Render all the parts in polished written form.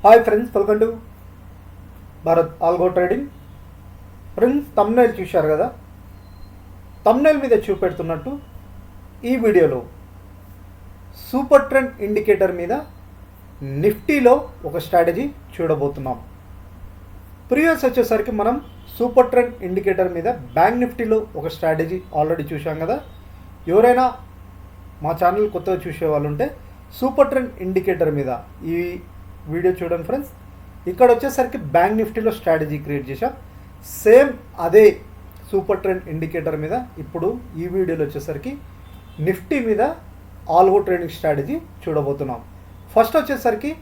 Hi friends, welcome to Bharat algo trading. Friends, thumbnail చూశారు కదా. Thumbnail మీద చూపెడుతున్నట్టు ఈ వీడియోలో సూపర్ ట్రెండ్ ఇండికేటర్ మీద నిఫ్టీలో ఒక స్ట్రాటజీ చూడబోతున్నాం. ప్రీవియస్ వచ్చేసరికి మనం సూపర్ ట్రెండ్ ఇండికేటర్ మీద బ్యాంక్ నిఫ్టీలో ఒక స్ట్రాటజీ ఆల్రెడీ చూసాం కదా. ఎవరైనా మా ఛానల్ కొత్తగా చూసే వాళ్ళు ఉంటే సూపర్ ట్రెండ్ ఇండికేటర్ మీద ఈ వీడియో చూడండి ఫ్రెండ్స్. ఇక్కడ వచ్చేసరికి బ్యాంక్ నిఫ్టీలో స్ట్రాటజీ క్రియేట్ చేశాం. సేమ్ అదే సూపర్ ట్రెండ్ ఇండికేటర్ మీద ఇప్పుడు ఈ వీడియోలో వచ్చేసరికి నిఫ్టీ మీద ఆల్గో ట్రేడింగ్ స్ట్రాటజీ చూడబోతున్నాం. ఫస్ట్ వచ్చేసరికి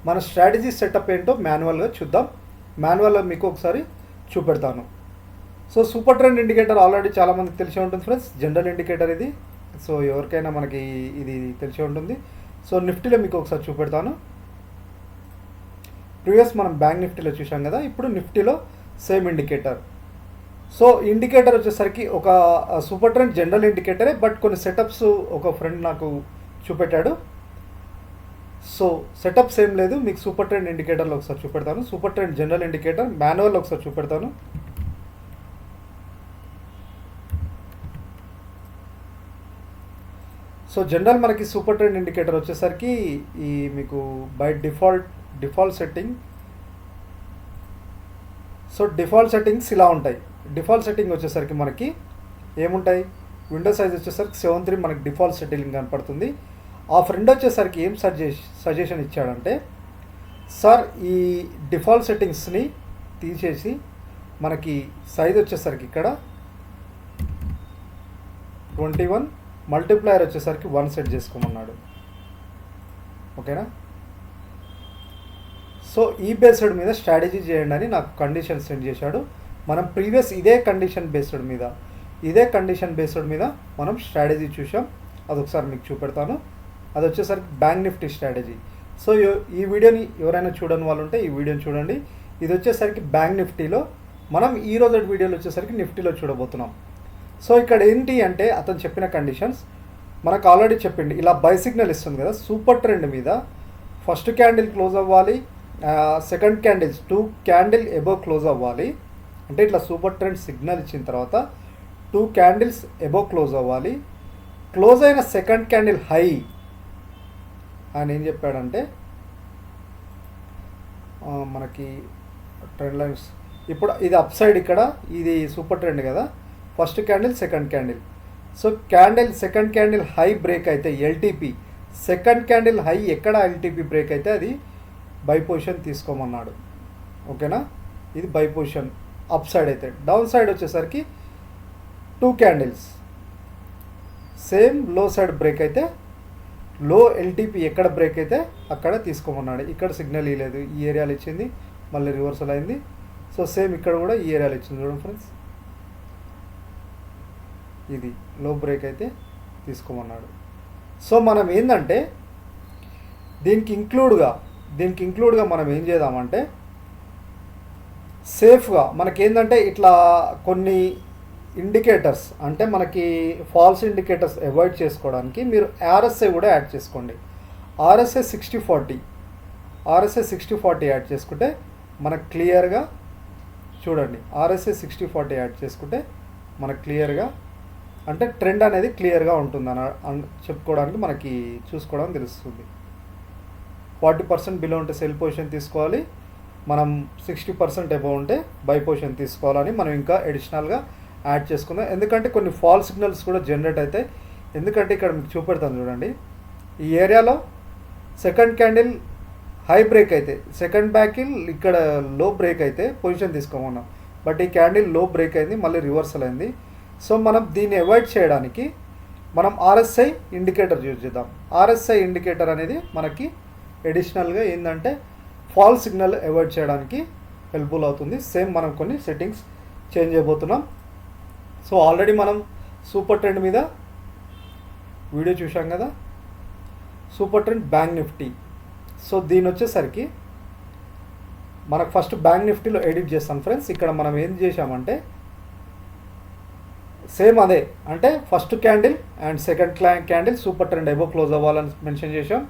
మన స్ట్రాటజీ సెటప్ ఏంటో మాన్యువల్గా చూద్దాం. మాన్యువల్గా మీకు ఒకసారి చూపెడతాను. So super trend indicator already చాలామందికి తెలిసి ఉంటుంది ఫ్రెండ్స్. జనరల్ ఇండికేటర్ ఇది. సో ఎవరికైనా మనకి ఇది తెలిసి ఉంటుంది. సో నిఫ్టీలో మీకు ఒకసారి చూపెడతాను. ప్రీవియస్ మనం బ్యాంక్ నిఫ్టీలో చూసాం కదా, ఇప్పుడు నిఫ్టీలో సేమ్ ఇండికేటర్. సో ఇండికేటర్ వచ్చేసరికి ఒక సూపర్ ట్రెండ్ జనరల్ ఇండికేటరే, బట్ కొన్ని సెటప్స్ ఒక ఫ్రెండ్ నాకు చూపెట్టాడు. సో సెటప్స్ ఏం లేదు, మీకు సూపర్ ట్రెండ్ ఇండికేటర్లో ఒకసారి చూపెడతాను. సూపర్ ట్రెండ్ జనరల్ ఇండికేటర్ మాన్యువల్లో ఒకసారి చూపెడతాను. సో జనరల్ మనకి సూపర్ ట్రెండ్ ఇండికేటర్ వచ్చేసరికి ఈ మీకు by default setting. So default settings ఇలా ఉంటాయి. డిఫాల్ట్ సెట్టింగ్ వచ్చేసరికి మనకి ఏముంటాయి, విండో సైజ్ వచ్చేసరికి 7.3 మనకి డిఫాల్ట్ సెట్టింగ్ కనపడుతుంది. ఆ ఫ్రెండ్ వచ్చేసరికి ఏం సజెషన్ ఇచ్చాడంటే, సార్ ఈ డిఫాల్ట్ సెట్టింగ్స్ని తీసేసి మనకి సైజ్ వచ్చేసరికి ఇక్కడ 21 మల్టిప్లయర్ వచ్చేసరికి 1 సెట్ చేసుకోమన్నాడు. ఓకేనా. సో ఈ బేస్డ్ మీద స్ట్రాటజీ చేయండి అని నాకు కండిషన్ సెండ్ చేశాడు. మనం ప్రీవియస్ ఇదే కండిషన్ బేస్డ్ మీద మనం స్ట్రాటజీ చూసాం. అదొకసారి మీకు చూపెడతాను. అది వచ్చేసరికి బ్యాంక్ నిఫ్టీ స్ట్రాటజీ. సో ఈ వీడియోని ఎవరైనా చూడని వాళ్ళు ఉంటే ఈ వీడియోని చూడండి. ఇది వచ్చేసరికి బ్యాంక్ నిఫ్టీలో, మనం ఈ రోజు వీడియోలో వచ్చేసరికి నిఫ్టీలో చూడబోతున్నాం. సో ఇక్కడ ఏంటి అంటే అతను చెప్పిన కండిషన్స్ మనకు ఆల్రెడీ చెప్పింది. ఇలా బై సిగ్నల్ ఇస్తుంది కదా, సూపర్ ట్రెండ్ మీద ఫస్ట్ క్యాండిల్ క్లోజ్ అవ్వాలి, second candles 2 candle above close అవ్వాలి. అంటే ఇట్లా సూపర్ ట్రెండ్ సిగ్నల్ ఇచ్చిన తర్వాత 2 క్యాండిల్స్ ఎబోవ్ క్లోజ్ అవ్వాలి. క్లోజ్ అయిన సెకండ్ క్యాండిల్ హై అని ఏం చెప్పాడంటే, మనకి ట్రెండ్ లైన్స్ ఇప్పుడు ఇది అప్ సైడ్, ఇక్కడ ఇది సూపర్ ట్రెండ్ కదా, first candle second candle. So second candle high break అయితే ఎల్టీపీ, సెకండ్ క్యాండిల్ హై ఎక్కడ ఎల్టీపీ బ్రేక్ అయితే అది బై పొజిషన్ తీసుకోమన్నాడు. ఓకేనా. ఇది బై పొజిషన్ అప్ సైడ్ అయితే. డౌన్ సైడ్ వచ్చేసరికి 2 క్యాండిల్స్ సేమ్ లో సైడ్ బ్రేక్ అయితే, లో ఎల్టీపీ ఎక్కడ బ్రేక్ అయితే అక్కడ తీసుకోమన్నాడు. ఇక్కడ సిగ్నల్ ఇవ్వలేదు, ఈ ఏరియాలో ఇచ్చింది, మళ్ళీ రివర్సల్ అయింది. సో సేమ్ ఇక్కడ కూడా ఈ ఏరియాలో ఇచ్చింది చూడండి ఫ్రెండ్స్. ఇది లో బ్రేక్ అయితే తీసుకోమన్నాడు. సో మనం ఏంటంటే దీనికి ఇంక్లూడ్గా మనం ఏం చేద్దామంటే, సేఫ్గా మనకేంటంటే ఇట్లా కొన్ని ఇండికేటర్స్, అంటే మనకి ఫాల్స్ ఇండికేటర్స్ అవాయిడ్ చేసుకోవడానికి మీరు ఆర్ఎస్ఐ కూడా యాడ్ చేసుకోండి. ఆర్ఎస్ఐ 60/40 యాడ్ చేసుకుంటే మనకు క్లియర్గా చూడండి. ఆర్ఎస్ఐ 60/40 యాడ్ చేసుకుంటే మనకు క్లియర్గా, అంటే ట్రెండ్ అనేది క్లియర్గా ఉంటుంది అని చెప్పుకోవడానికి, మనకి చూసుకోవడానికి తెలుస్తుంది. 40% బిలో ఉంటే సెల్ పొజిషన్ తీసుకోవాలి, మనం 60% అబౌవ్ ఉంటే బై పొజిషన్ తీసుకోవాలని మనం ఇంకా అడిషనల్గా యాడ్ చేసుకుందాం. ఎందుకంటే కొన్ని ఫాల్స్ సిగ్నల్స్ కూడా జనరేట్ అవుతాయి. ఎందుకంటే ఇక్కడ మీకు చూపెడతాను చూడండి. ఈ ఏరియాలో సెకండ్ క్యాండిల్ హై బ్రేక్ అయితే, సెకండ్ బ్యాకిల్ ఇక్కడ లో బ్రేక్ అయితే పొజిషన్ తీసుకోమన్నాం. బట్ ఈ క్యాండిల్ లో బ్రేక్ అయింది, మళ్ళీ రివర్సల్ అయింది. సో మనం దీన్ని అవాయిడ్ చేయడానికి మనం ఆర్ఎస్ఐ ఇండికేటర్ యూజ్ చేద్దాం. ఆర్ఎస్ఐ ఇండికేటర్ అనేది మనకి అడిషనల్గా ఏంటంటే ఫాల్స్ సిగ్నల్ అవాయిడ్ చేయడానికి హెల్ప్ఫుల్ అవుతుంది. సేమ్ మనం కొన్ని సెట్టింగ్స్ చేంజ్ చేయబోతున్నాం. సో ఆల్రెడీ మనం సూపర్ ట్రెండ్ మీద వీడియో చూసాం కదా, super trend bank Nifty. So దీని వచ్చేసరికి మనకు ఫస్ట్ బ్యాంక్ నిఫ్టీలో ఎడిట్ చేస్తాం ఫ్రెండ్స్. ఇక్కడ మనం ఏం చేసామంటే సేమ్ అదే, అంటే first candle and second candle super trend above close అవ్వాలని మెన్షన్ చేసాం.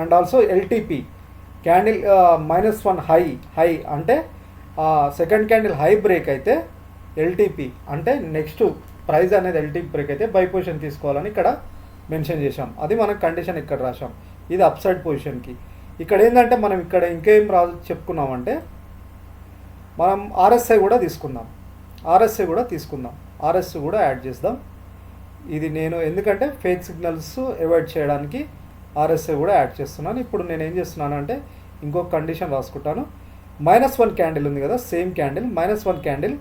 And also LTP candle -1 high అంటే సెకండ్ క్యాండిల్ హై బ్రేక్ అయితే ఎల్టీపీ అంటే నెక్స్ట్ ప్రైస్ అనేది ఎల్టీపీ బ్రేక్ అయితే బై పొజిషన్ తీసుకోవాలని ఇక్కడ మెన్షన్ చేసాం. అది మనం కండిషన్ ఇక్కడ రాసాం. ఇది అప్ సైడ్ పొజిషన్కి. ఇక్కడ ఏంటంటే మనం ఇక్కడ ఇంకేం చెప్పుకున్నామంటే మనం ఆర్ఎస్ఐ కూడా తీసుకుందాం. ఆర్ఎస్ఐ కూడా యాడ్ చేద్దాం. ఇది నేను ఎందుకంటే ఫేక్ సిగ్నల్స్ అవాయిడ్ చేయడానికి ఆర్ఎస్ఐ కూడా యాడ్ చేస్తున్నాను. ఇప్పుడు నేను ఏం చేస్తున్నాను అంటే ఇంకొక కండిషన్ రాసుకుంటాను. -1 క్యాండిల్ ఉంది కదా, సేమ్ క్యాండిల్ -1 క్యాండిల్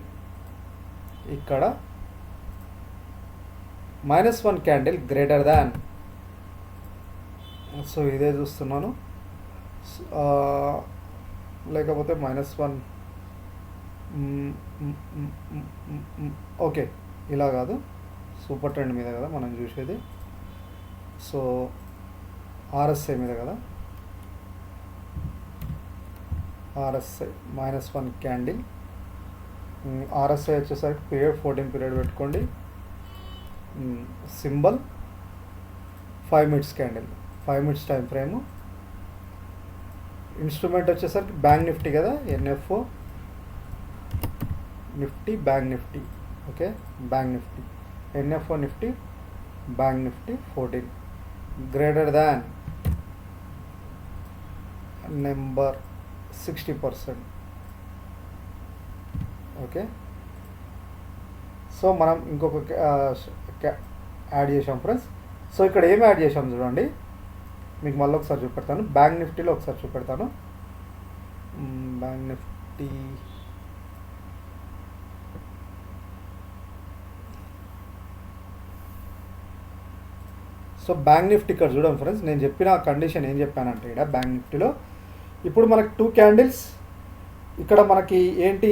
ఇక్కడ -1 క్యాండిల్ గ్రేటర్ దాన్, సో ఇదే చూస్తున్నాను. లేకపోతే -1 ఓకే ఇలా కాదు, సూపర్ ట్రెండ్ మీద కదా మనం చూసేది. సో ఆర్ఎస్ఐ మీద కదా, ఆర్ఎస్ఐ -1 క్యాండిల్. ఆర్ఎస్ఐ వచ్చేసరికి పీరియడ్ 14 పీరియడ్ పెట్టుకోండి. Symbol 5 minutes candle, 5 minutes time frame. Instrument వచ్చేసరికి బ్యాంక్ నిఫ్టీ కదా, NFO Nifty bank Nifty. Okay, bank Nifty NFO Nifty bank Nifty 14 greater than number 60%. Okay, so మనం ఇంకొక add చేసాం friends. So ఇక్కడ ఏం add చేసాం చూడండి, మీకు మళ్ళీ ఒకసారి చూపెడతాను. బ్యాంక్ నిఫ్టీలో ఒకసారి చూపెడతాను. Bank Nifty so bank Nifty ఇక్కడ చూడండి ఫ్రెండ్స్, నేను చెప్పిన కండిషన్ ఏం చెప్పానంటే ఇక్కడ బ్యాంక్ నిఫ్టీలో ఇప్పుడు మనకి 2 క్యాండిల్స్ ఇక్కడ మనకి ఏంటి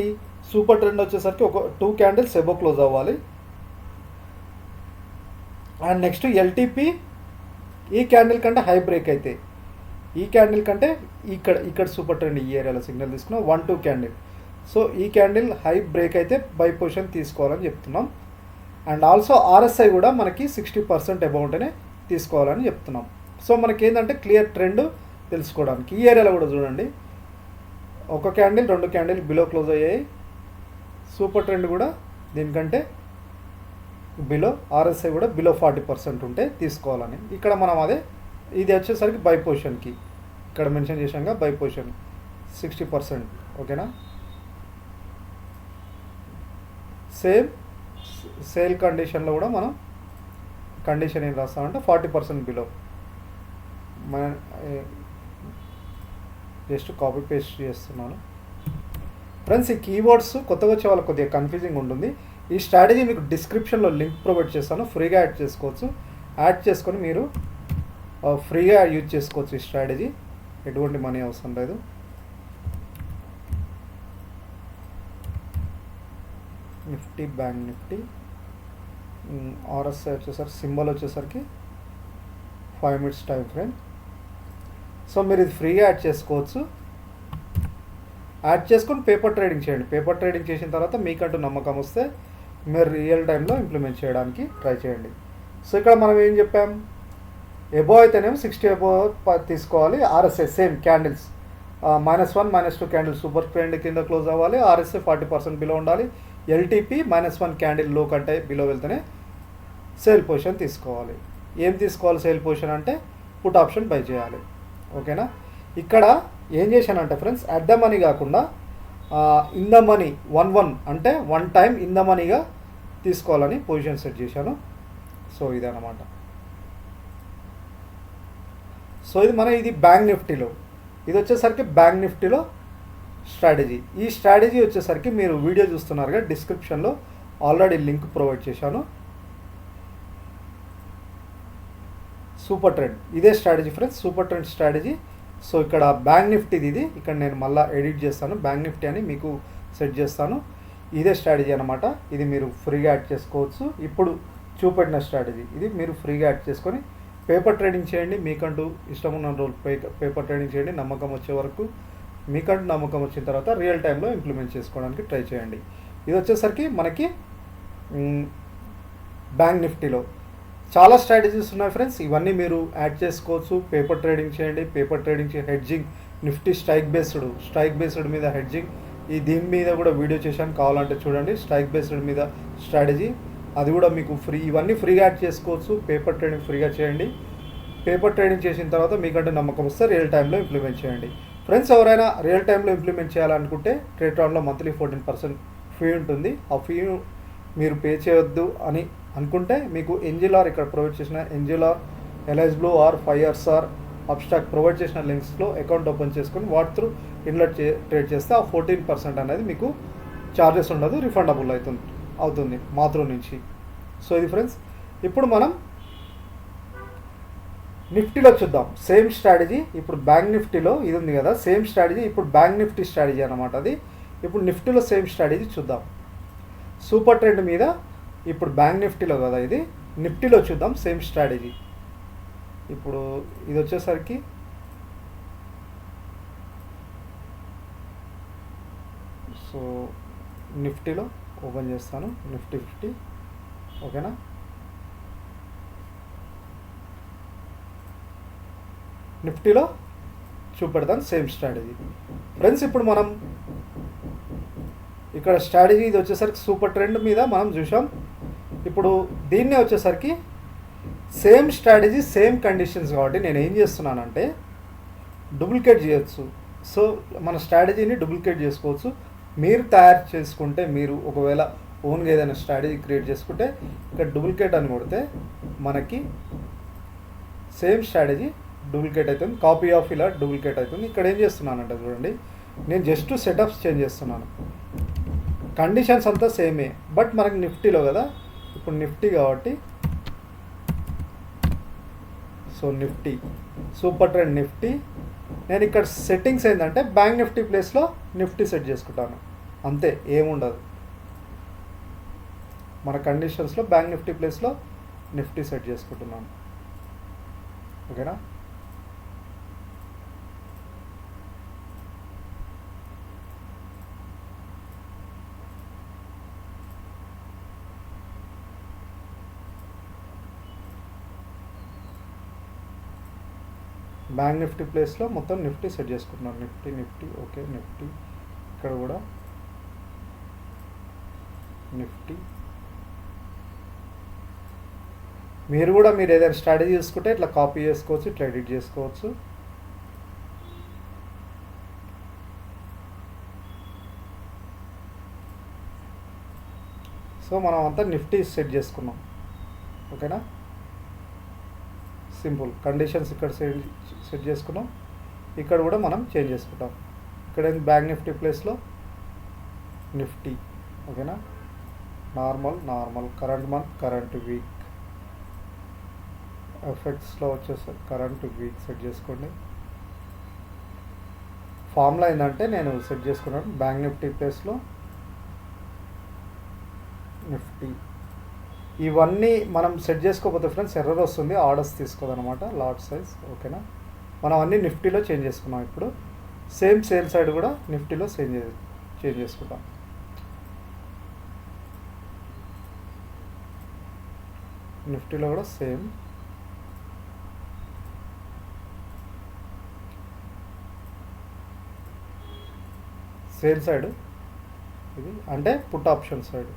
సూపర్ ట్రెండ్ వచ్చేసరికి ఒక 2 క్యాండిల్స్ ఎబో క్లోజ్ అవ్వాలి. అండ్ నెక్స్ట్ ఎల్టీపీ ఈ క్యాండిల్ కంటే హై బ్రేక్ అయితే, ఈ క్యాండిల్ కంటే ఇక్కడ సూపర్ ట్రెండ్ ఈ ఏరియాలో సిగ్నల్ తీసుకున్నాం 1-2 క్యాండిల్. సో ఈ క్యాండిల్ హై బ్రేక్ అయితే బై పొజిషన్ తీసుకోవాలని చెప్తున్నాం. అండ్ ఆల్సో ఆర్ఎస్ఐ కూడా మనకి 60% అబౌంట్నే తీసుకోవాలని చెప్తున్నాం. సో మనకి ఏంటంటే క్లియర్ ట్రెండ్ తెలుసుకోవడానికి ఈ ఏరియాలో కూడా చూడండి, ఒక క్యాండిల్ 2 క్యాండిల్ బిలో క్లోజ్ అయ్యాయి. సూపర్ ట్రెండ్ కూడా దీనికంటే బిలో, ఆర్ఎస్ఐ కూడా బిలో 40% ఉంటే తీసుకోవాలని ఇక్కడ మనం అదే ఇది వచ్చేసరికి బై పొజిషన్కి ఇక్కడ మెన్షన్ చేసాక బై పొజిషన్ 60%. ఓకేనా, సేల్ కండిషన్లో కూడా మనం కండిషన్ ఏం రాస్తామంటే 40% బిలో. మన జస్ట్ కాపీ పేస్ట్ చేస్తున్నాను ఫ్రెండ్స్. ఈ కీవర్డ్స్ కొత్తగా వచ్చే వాళ్ళకి కొద్దిగా కన్ఫ్యూజింగ్ ఉంటుంది. ఈ స్ట్రాటజీ మీకు డిస్క్రిప్షన్లో లింక్ ప్రొవైడ్ చేస్తాను, ఫ్రీగా యాడ్ చేసుకోవచ్చు. యాడ్ చేసుకొని మీరు ఫ్రీగా యూజ్ చేసుకోవచ్చు. ఈ స్ట్రాటజీ ఎటువంటి మనీ అవసరం లేదు. నిఫ్టీ బ్యాంక్ నిఫ్టీ ఆర్ఎస్ఐ వచ్చేసరికి సింబల్ వచ్చేసరికి 5 మినిట్స్ టైం ఫ్రేమ్. సో మీరు ఇది ఫ్రీగా యాడ్ చేసుకోవచ్చు. యాడ్ చేసుకొని పేపర్ ట్రేడింగ్ చేయండి. పేపర్ ట్రేడింగ్ చేసిన తర్వాత మీకంటూ నమ్మకం వస్తే మీరు రియల్ టైంలో ఇంప్లిమెంట్ చేయడానికి ట్రై చేయండి. సో ఇక్కడ మనం ఏం చెప్పాం, ఎబో అయితేనేమో 60 ఎబో తీసుకోవాలి. RSI same candles -1 -2 candle super trend కింద క్లోజ్ అవ్వాలి. ఆర్ఎస్ఐ 40% బిలో ఉండాలి. ఎల్టీపీ -1 క్యాండిల్ లో కంటే బిలో వెళ్తేనే సేల్ పొజిషన్ తీసుకోవాలి. ఏం తీసుకోవాలి సేల్ పొజిషన్ అంటే పుట్ ఆప్షన్ బై చేయాలి. ఓకేనా, ఇక్కడ ఏం చేశానంటే ఫ్రెండ్స్ అట్ ద మనీ కాకుండా ఇన్ ద మనీ 1-1 అంటే 1 టైం ఇన్ ద మనీగా తీసుకోవాలని పొజిషన్ సెట్ చేశాను. సో ఇదన్నమాట. సో ఇది బ్యాంక్ నిఫ్టీలో, ఇది వచ్చేసరికి బ్యాంక్ నిఫ్టీలో స్ట్రాటజీ. ఈ స్ట్రాటజీ వచ్చేసరికి మీరు వీడియో చూస్తున్నారుగా, డిస్క్రిప్షన్లో ఆల్రెడీ లింక్ ప్రొవైడ్ చేశాను. సూపర్ ట్రెండ్ ఇదే strategy friends, super trend strategy. So ఇక్కడ బ్యాంక్ నిఫ్టీది ఇది, ఇక్కడ నేను మళ్ళీ ఎడిట్ చేస్తాను, బ్యాంక్ నిఫ్టీ అని మీకు సెట్ చేస్తాను. ఇదే స్ట్రాటజీ అనమాట. ఇది మీరు ఫ్రీగా యాడ్ చేసుకోవచ్చు. ఇప్పుడు చూపెట్టిన స్ట్రాటజీ ఇది మీరు ఫ్రీగా యాడ్ చేసుకొని పేపర్ ట్రేడింగ్ చేయండి. మీకంటూ ఇష్టం ఉన్న రోజు పేపర్ ట్రేడింగ్ చేయండి. నమ్మకం వచ్చే వరకు, మీకంటూ నమ్మకం వచ్చిన తర్వాత రియల్ టైంలో ఇంప్లిమెంట్ చేసుకోవడానికి ట్రై చేయండి. ఇది వచ్చేసరికి మనకి బ్యాంక్ నిఫ్టీలో చాలా స్ట్రాటజీస్ ఉన్నాయి ఫ్రెండ్స్. ఇవన్నీ మీరు యాడ్ చేసుకోవచ్చు. పేపర్ ట్రేడింగ్ చేయండి. Paper trading hedging Nifty strike based మీద హెడ్జింగ్, దీని మీద కూడా వీడియో చేశాను, కావాలంటే చూడండి. స్ట్రైక్ బేస్డ్ మీద స్ట్రాటజీ, అది కూడా మీకు ఫ్రీ. ఇవన్నీ ఫ్రీగా యాడ్ చేసుకోవచ్చు. పేపర్ ట్రేడింగ్ ఫ్రీగా చేయండి. పేపర్ ట్రేడింగ్ చేసిన తర్వాత మీకంటే నమ్మకం వస్తే రియల్ టైంలో ఇంప్లిమెంట్ చేయండి. ఫ్రెండ్స్, ఎవరైనా రియల్ టైంలో ఇంప్లిమెంట్ చేయాలనుకుంటే ట్రేట్రాన్లో మంత్లీ 14% ఫీ ఉంటుంది. ఆ ఫీ మీరు పే చేయొద్దు అని అనుకుంటే మీకు ఎన్జిఎల్ఆర్ ఇక్కడ ప్రొవైడ్ చేసిన NGLR, LIS blue R 5RSR abstract provide చేసిన లింక్స్లో అకౌంట్ ఓపెన్ చేసుకొని వాటి త్రూ ఇన్లెట్ ట్రేడ్ చేస్తే ఆ 14% అనేది మీకు ఛార్జెస్ ఉండదు, రిఫండబుల్ అవుతుంది మా త్రూ నుంచి. సో ఇది ఫ్రెండ్స్. ఇప్పుడు మనం నిఫ్టీలో చూద్దాం. సేమ్ స్ట్రాటజీ ఇప్పుడు బ్యాంక్ నిఫ్టీలో ఇది ఉంది కదా, సేమ్ స్ట్రాటజీ ఇప్పుడు బ్యాంక్ నిఫ్టీ స్ట్రాటజీ అనమాట అది. ఇప్పుడు నిఫ్టీలో సేమ్ స్ట్రాటజీ చూద్దాం. సూపర్ ట్రెండ్ మీద ఇప్పుడు బ్యాంక్ నిఫ్టీలో కదా ఇది, నిఫ్టీలో చూద్దాం సేమ్ స్ట్రాటజీ. ఇప్పుడు ఇది వచ్చేసరికి సో నిఫ్టీలో ఓపెన్ చేస్తాను, నిఫ్టీ 50, ఓకేనా. నిఫ్టీలో చూపెడతాను సేమ్ స్ట్రాటజీ. ఫ్రెండ్స్, ఇప్పుడు మనం ఇక్కడ స్ట్రాటజీ ఇది వచ్చేసరికి సూపర్ ట్రెండ్ మీద మనం చూసాం. ఇప్పుడు దీన్నే వచ్చేసరికి సేమ్ స్ట్రాటజీ సేమ్ కండిషన్స్ కాబట్టి నేను ఏం చేస్తున్నానంటే డూప్లికేట్ చేయొచ్చు. సో మన స్ట్రాటజీని డూప్లికేట్ చేసుకోవచ్చు. మీరు తయారు చేసుకుంటే, మీరు ఒకవేళ ఓన్గా ఏదైనా స్ట్రాటజీ క్రియేట్ చేసుకుంటే ఇక్కడ డూప్లికేట్ అని కొడితే మనకి సేమ్ స్ట్రాటజీ డూప్లికేట్ అవుతుంది. కాపీ ఆఫ్ ఇలా డూప్లికేట్ అవుతుంది. ఇక్కడ ఏం చేస్తున్నానంటే చూడండి, నేను జస్ట్ సెటప్స్ చేంజ్ చేస్తున్నాను. కండిషన్స్ అంతా సేమే, బట్ మనకి నిఫ్టీలో కదా, ఇప్పుడు నిఫ్టీ కాబట్టి so Nifty super trend Nifty, నేను ఇక్కడ సెట్టింగ్స్ ఏంటంటే బ్యాంక్ నిఫ్టీ ప్లేస్లో నిఫ్టీ సెట్ చేసుకుంటాను, అంతే, ఏముండదు. మన కండిషన్స్లో బ్యాంక్ నిఫ్టీ ప్లేస్లో నిఫ్టీ సెట్ చేసుకుంటున్నాను, ఓకేనా. బ్యాంక్ నిఫ్టీ ప్లేస్లో మొత్తం నిఫ్టీ సెట్ చేసుకుంటున్నాను. నిఫ్టీ ఓకే, నిఫ్టీ ఇక్కడ కూడా నిఫ్టీ. మీరు కూడా మీరు ఏదైనా స్ట్రాటజీ చేసుకుంటే ఇట్లా కాపీ చేసుకోవచ్చు, ఇట్లా ఎడిట్ చేసుకోవచ్చు. సో మనం అంతా నిఫ్టీ సెట్ చేసుకున్నాం, ఓకేనా. సింపుల్ కండిషన్స్ ఇక్కడ సెట్ చేసుకున్నాం. ఇక్కడ కూడా మనం చేంజ్ చేసుకుంటాం. ఇక్కడ బ్యాంక్ నిఫ్టీ ప్లేస్లో నిఫ్టీ, ఓకేనా. Normal current month, current week, ఎఫెక్ట్స్లో వచ్చేసరికి కరెంట్ వీక్ సెట్ చేసుకోండి. ఫార్ములా ఏంటంటే నేను సెట్ చేసుకున్నాను బ్యాంక్ నిఫ్టీ ప్లేస్లో నిఫ్టీ. ఇవన్నీ మనం సెట్ చేసుకోకపోతే ఫ్రెండ్స్ ఎర్రర్ వస్తుంది, ఆర్డర్స్ తీసుకోదనమాట, లాట్ సైజ్, ఓకేనా. మనం అన్నీ నిఫ్టీలో చేంజ్ చేసుకున్నాం. ఇప్పుడు సేమ్ సేల్ సైడ్ కూడా నిఫ్టీలో చేంజ్ చేసుకుంటాం. నిఫ్టీలో కూడా సేమ్. సేల్ సైడ్ ఇది అంటే పుట్ ఆప్షన్ సైడ్.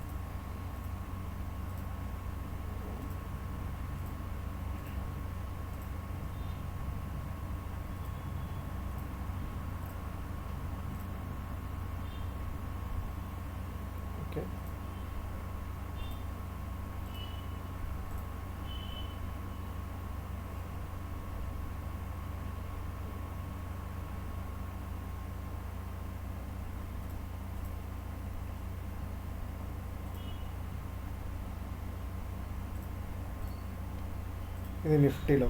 ఓకే, ఇది నిఫ్టీలో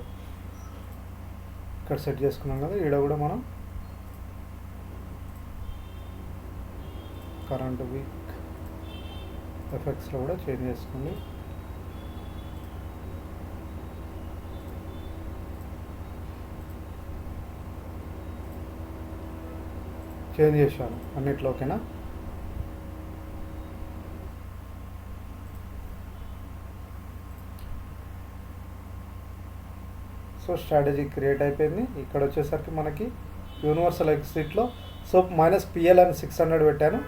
ఇక్కడ సెట్ చేసుకున్నాం కదా. ఈడ కూడా మనం కరెంట్ వీక్ ఎఫెక్ట్స్లో కూడా చేంజ్ చేసుకోండి. చేంజ్ చేశాను అన్నిట్లో, ఓకేనా. సో స్ట్రాటజీ క్రియేట్ అయిపోయింది. ఇక్కడ వచ్చేసరికి మనకి యూనివర్సల్ ఎగ్జిట్లో సో మైనస్ పిఎల్ అని 600 పెట్టాను.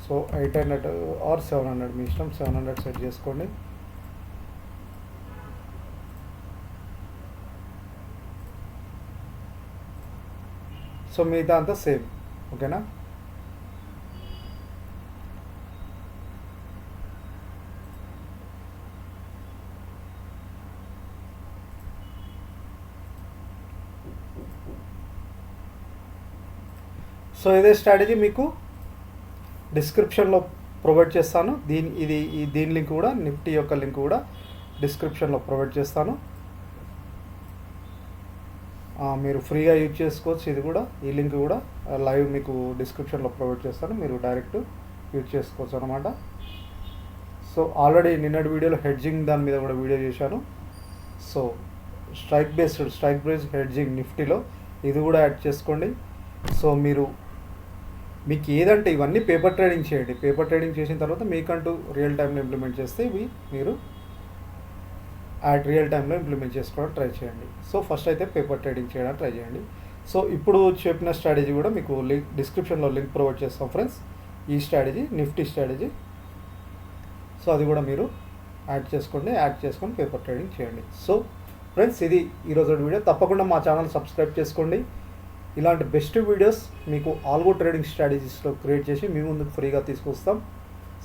సో 800 ఆర్ 700 మీ ఇష్టం, 700 సెట్ చేసుకోండి. సో మిగతా అంతా సేమ్, ఓకేనా. సో ఇదే స్ట్రాటజీ మీకు డిస్క్రిప్షన్లో ప్రొవైడ్ చేస్తాను. దీని లింక్ కూడా, నిఫ్టీ యొక్క లింక్ కూడా డిస్క్రిప్షన్లో ప్రొవైడ్ చేస్తాను. మీరు ఫ్రీగా యూజ్ చేసుకోవచ్చు. ఇది కూడా, ఈ లింక్ కూడా లైవ్ మీకు డిస్క్రిప్షన్లో ప్రొవైడ్ చేస్తాను, మీరు డైరెక్ట్ యూజ్ చేసుకోవచ్చు అనమాట. సో ఆల్రెడీ నిన్నటి వీడియోలో హెడ్జింగ్ దాని మీద కూడా వీడియో చేశాను. సో స్ట్రైక్ బేస్డ్ హెడ్జింగ్ నిఫ్టీలో ఇది కూడా యాడ్ చేసుకోండి. సో మీకు ఏదంటే ఇవన్నీ పేపర్ ట్రేడింగ్ చేయండి. పేపర్ ట్రేడింగ్ చేసిన తర్వాత మీకంటూ రియల్ టైంలో ఇంప్లిమెంట్ చేస్తే ఇవి మీరు రియల్ టైంలో ఇంప్లిమెంట్ చేసుకోవడానికి ట్రై చేయండి. సో ఫస్ట్ అయితే పేపర్ ట్రేడింగ్ చేయడానికి ట్రై చేయండి. సో ఇప్పుడు చెప్పిన స్ట్రాటజీ కూడా మీకు డిస్క్రిప్షన్లో లింక్ ప్రొవైడ్ చేస్తాం ఫ్రెండ్స్. ఈ స్ట్రాటజీ నిఫ్టీ స్ట్రాటజీ, సో అది కూడా మీరు యాడ్ చేసుకొని పేపర్ ట్రేడింగ్ చేయండి. సో ఫ్రెండ్స్, ఇది ఈరోజు వీడియో. తప్పకుండా మా ఛానల్ సబ్స్క్రైబ్ చేసుకోండి. ఇలాంటి బెస్ట్ వీడియోస్ మీకు ఆల్గో ట్రేడింగ్ స్ట్రాటజీస్లో క్రియేట్ చేసి మీ ముందుకు ఫ్రీగా తీసుకొస్తాం.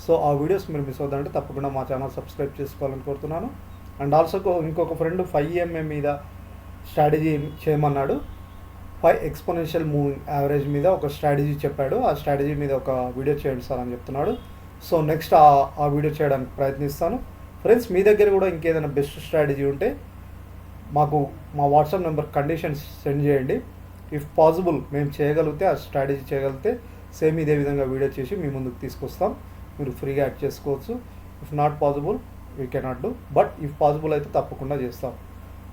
సో ఆ వీడియోస్ మీరు మిస్ అవుతారంటే తప్పకుండా మా ఛానల్ సబ్స్క్రైబ్ చేసుకోవాలని కోరుతున్నాను. అండ్ ఆల్సో ఇంకొక ఫ్రెండ్ 5 EMA మీద స్ట్రాటజీ చేయమన్నాడు. 5 ఎక్స్పోనెన్షియల్ మూవింగ్ యావరేజ్ మీద ఒక స్ట్రాటజీ చెప్పాడు. ఆ స్ట్రాటజీ మీద ఒక వీడియో చేయండి సార్ అని చెప్తున్నాడు. సో నెక్స్ట్ ఆ వీడియో చేయడానికి ప్రయత్నిస్తాను. ఫ్రెండ్స్, మీ దగ్గర కూడా ఇంకేదైనా బెస్ట్ స్ట్రాటజీ ఉంటే మాకు మా వాట్సాప్ నెంబర్ కండిషన్స్ సెండ్ చేయండి. ఇఫ్ పాసిబుల్ మేము చేయగలిగితే, ఆ స్ట్రాటజీ చేయగలిగితే సేమ్ ఇదే విధంగా వీడియో చేసి మీ ముందుకు తీసుకొస్తాం. మీరు ఫ్రీగా యాడ్ చేసుకోవచ్చు. If not possible we cannot do, but if possible అయితే తప్పకుండా చేస్తాం.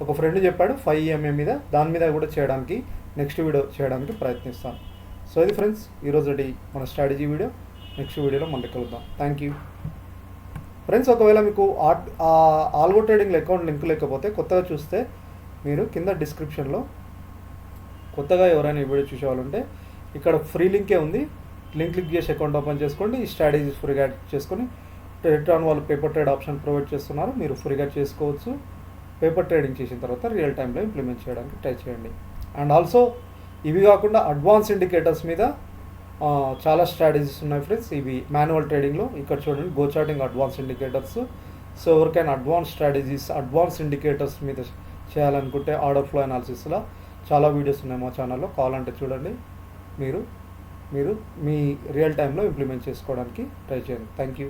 ఒక ఫ్రెండ్ చెప్పాడు 5 EMA మీద, దాని మీద కూడా చేయడానికి నెక్స్ట్ వీడియో చేయడానికి ప్రయత్నిస్తాను. సో ఇది ఫ్రెండ్స్ ఈరోజు మన స్ట్రాటజీ వీడియో. నెక్స్ట్ వీడియోలో మళ్ళీ కలుద్దాం. Thank you friends. ఒకవేళ మీకు ఆల్గో ట్రేడింగ్ అకౌంట్ లింక్ లేకపోతే కొత్తగా చూస్తే మీరు కింద డిస్క్రిప్షన్లో కొత్తగా ఎవరైనా ఈ వీడియో చూసేవాళ్ళంటే ఇక్కడ ఫ్రీ లింకే ఉంది. లింక్ క్లిక్ చేసి అకౌంట్ ఓపెన్ చేసుకోండి. ఈ స్ట్రాటజీస్ ఫ్రీగా యాడ్ చేసుకొని టెలిట్రాన్ వాళ్ళు పేపర్ ట్రేడ్ ఆప్షన్ ప్రొవైడ్ చేస్తున్నారు, మీరు ఫ్రీగా చేసుకోవచ్చు. పేపర్ ట్రేడింగ్ చేసిన తర్వాత రియల్ టైంలో ఇంప్లిమెంట్ చేయడానికి ట్రై చేయండి. అండ్ ఆల్సో ఇవి కాకుండా అడ్వాన్స్ ఇండికేటర్స్ మీద చాలా స్ట్రాటజీస్ ఉన్నాయి ఫ్రెండ్స్. ఇవి మాన్యువల్ ట్రేడింగ్లో ఇక్కడ చూడండి, go charting advance indicators. So ఎవరికైనా అడ్వాన్స్ స్ట్రాటజీస్, అడ్వాన్స్ ఇండికేటర్స్ మీద చేయాలనుకుంటే ఆర్డర్ ఫ్లో అనాలిసిస్లో చాలా వీడియోస్ ఉన్నాయి మా ఛానల్లో, కావాలంటే చూడండి. మీరు మీ రియల్ టైంలో ఇంప్లిమెంట్ చేసుకోవడానికి ట్రై చేయండి. Thank you.